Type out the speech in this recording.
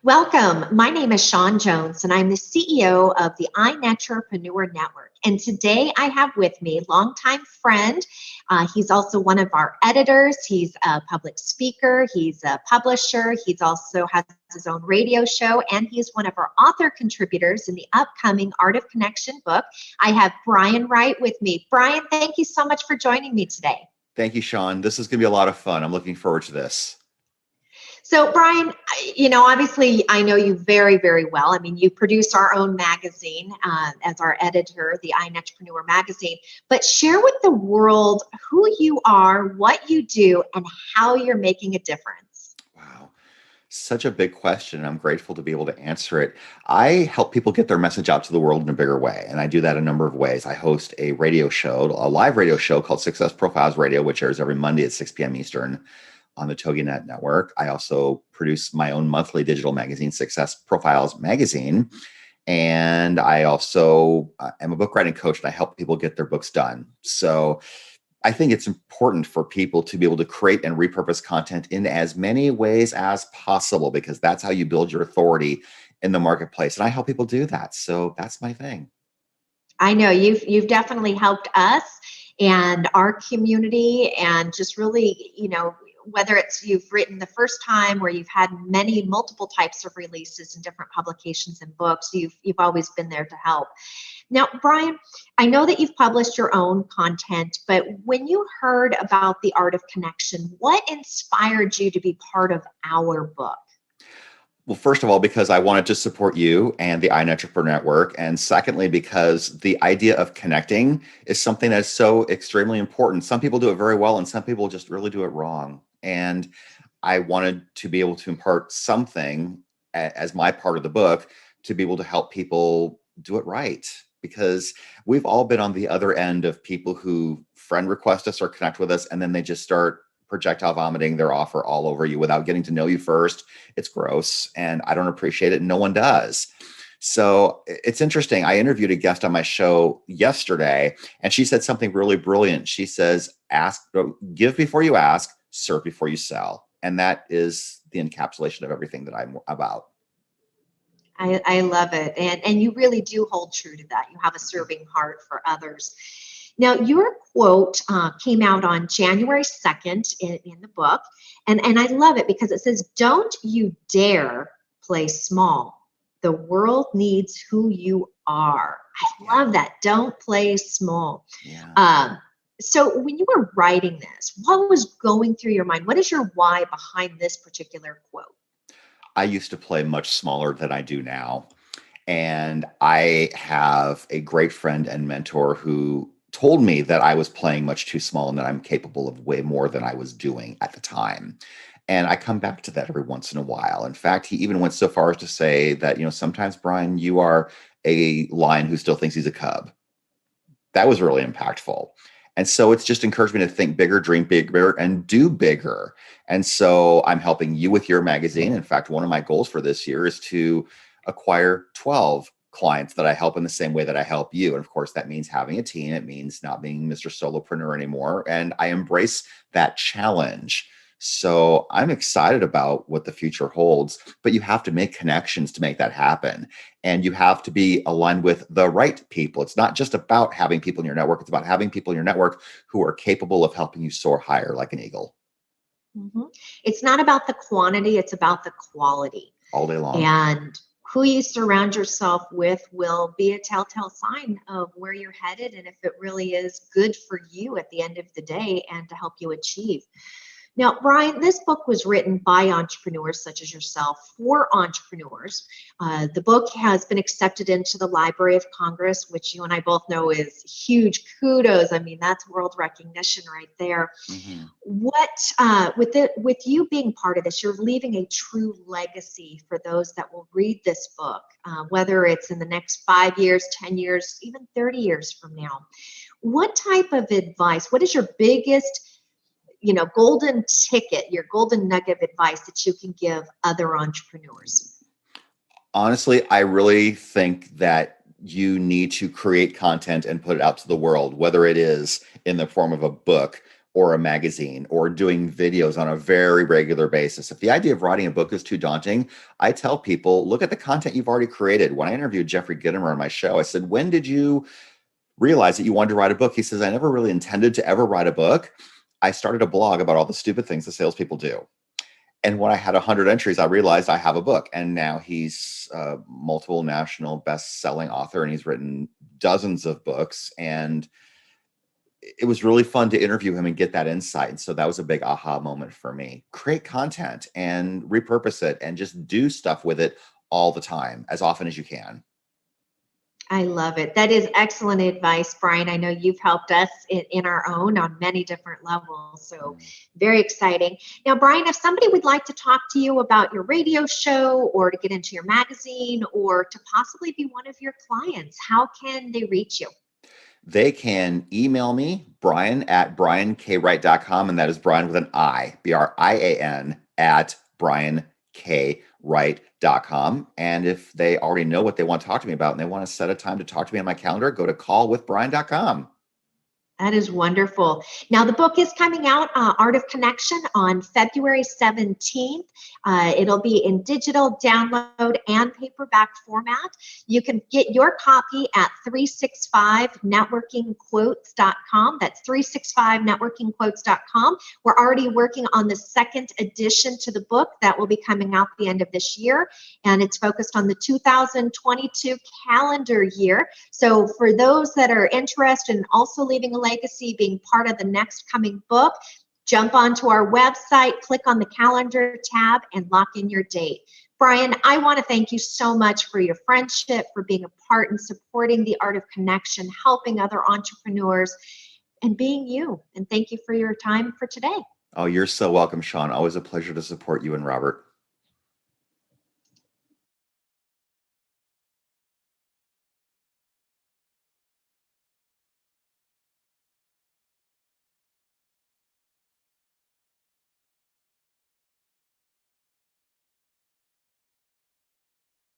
Welcome. My name is Shawn Jones, and I'm the CEO of the iNetrepreneur Network. And today I have with me longtime friend. He's also one of our editors. He's a public speaker. He's a publisher. He's also has his own radio show, and he's one of our author contributors in the upcoming Art of Connection book. I have Brian Wright with me. Brian, thank you so much for joining me today. Thank you, Shawn. This is going to be a lot of fun. I'm looking forward to this. So, Brian, obviously I know you very, very well. I mean, you produce our own magazine as our editor, the iNetrepreneur magazine, but share with the world who you are, what you do, and how you're making a difference. Wow. Such a big question. I'm grateful to be able to answer it. I help people get their message out to the world in a bigger way, and I do that a number of ways. I host a radio show, a live radio show called Success Profiles Radio, which airs every Monday at 6 p.m. Eastern on the TogiNet network. I also produce my own monthly digital magazine, Success Profiles Magazine. And I also am a book writing coach, and I help people get their books done. So I think it's important for people to be able to create and repurpose content in as many ways as possible, because that's how you build your authority in the marketplace. And I help people do that. So that's my thing. I know you've definitely helped us and our community, and just really, whether it's you've written the first time or you've had multiple types of releases in different publications and books, you've always been there to help. Now, Brian, I know that you've published your own content, but when you heard about the Art of Connection, what inspired you to be part of our book? Well, first of all, because I wanted to support you and the iNetrepreneur Network. And secondly, because the idea of connecting is something that's so extremely important. Some people do it very well, and some people just really do it wrong. And I wanted to be able to impart something as my part of the book to be able to help people do it right. Because we've all been on the other end of people who friend request us or connect with us, and then they just start projectile vomiting their offer all over you without getting to know you first. It's gross, and I don't appreciate it, and no one does. So it's interesting. I interviewed a guest on my show yesterday, and she said something really brilliant. She says, give before you ask, serve before you sell. And that is the encapsulation of everything that I'm about. I love it. And you really do hold true to that. You have a serving heart for others. Now, your quote came out on January 2nd in the book, and I love it because it says, "Don't you dare play small. The world needs who you are." I love that. Don't play small. Yeah. So when you were writing this, what was going through your mind? What is your why behind this particular quote? I used to play much smaller than I do now. And I have a great friend and mentor who told me that I was playing much too small and that I'm capable of way more than I was doing at the time. And I come back to that every once in a while. In fact, he even went so far as to say that, sometimes, Brian, you are a lion who still thinks he's a cub. That was really impactful. And so it's just encouraged me to think bigger, dream bigger, and do bigger. And so I'm helping you with your magazine. In fact, one of my goals for this year is to acquire 12 clients that I help in the same way that I help you. And of course, that means having a team. It means not being Mr. Solopreneur anymore. And I embrace that challenge. So I'm excited about what the future holds, but you have to make connections to make that happen. And you have to be aligned with the right people. It's not just about having people in your network. It's about having people in your network who are capable of helping you soar higher like an eagle. Mm-hmm. It's not about the quantity, it's about the quality. All day long. And who you surround yourself with will be a telltale sign of where you're headed and if it really is good for you at the end of the day and to help you achieve. Now, Brian, this book was written by entrepreneurs such as yourself for entrepreneurs. The book has been accepted into the Library of Congress, which you and I both know is huge kudos. I mean, that's world recognition right there. Mm-hmm. With you being part of this, you're leaving a true legacy for those that will read this book, whether it's in the next 5 years, 10 years, even 30 years from now. What type of advice, what is your biggest golden ticket, your golden nugget of advice that you can give other entrepreneurs? Honestly, I really think that you need to create content and put it out to the world, whether it is in the form of a book or a magazine or doing videos on a very regular basis. If the idea of writing a book is too daunting, I tell people, look at the content you've already created. When I interviewed Jeffrey Gitomer on my show, I said, when did you realize that you wanted to write a book? He says, I never really intended to ever write a book. I started a blog about all the stupid things the salespeople do. And when I had 100 entries, I realized I have a book. And now he's a multiple national best-selling author, and he's written dozens of books. And it was really fun to interview him and get that insight. And so that was a big aha moment for me. Create content and repurpose it and just do stuff with it all the time, as often as you can. I love it. That is excellent advice, Brian. I know you've helped us in our own on many different levels. So very exciting. Now, Brian, if somebody would like to talk to you about your radio show or to get into your magazine or to possibly be one of your clients, how can they reach you? They can email me, brian@briankwright.com, and that is Brian with an I, Brian @briankwright.com. And if they already know what they want to talk to me about and they want to set a time to talk to me on my calendar, go to callwithbrian.com. That is wonderful. Now, the book is coming out, Art of Connection, on February 17th. It'll be in digital, download, and paperback format. You can get your copy at 365networkingquotes.com. That's 365networkingquotes.com. We're already working on the second edition to the book that will be coming out at the end of this year, and it's focused on the 2022 calendar year. So for those that are interested in also leaving a legacy, being part of the next coming book, jump onto our website, click on the calendar tab, and lock in your date. Brian, I want to thank you so much for your friendship, for being a part and supporting the Art of Connection, helping other entrepreneurs, and being you. And thank you for your time for today. Oh, you're so welcome, Sean. Always a pleasure to support you and Robert.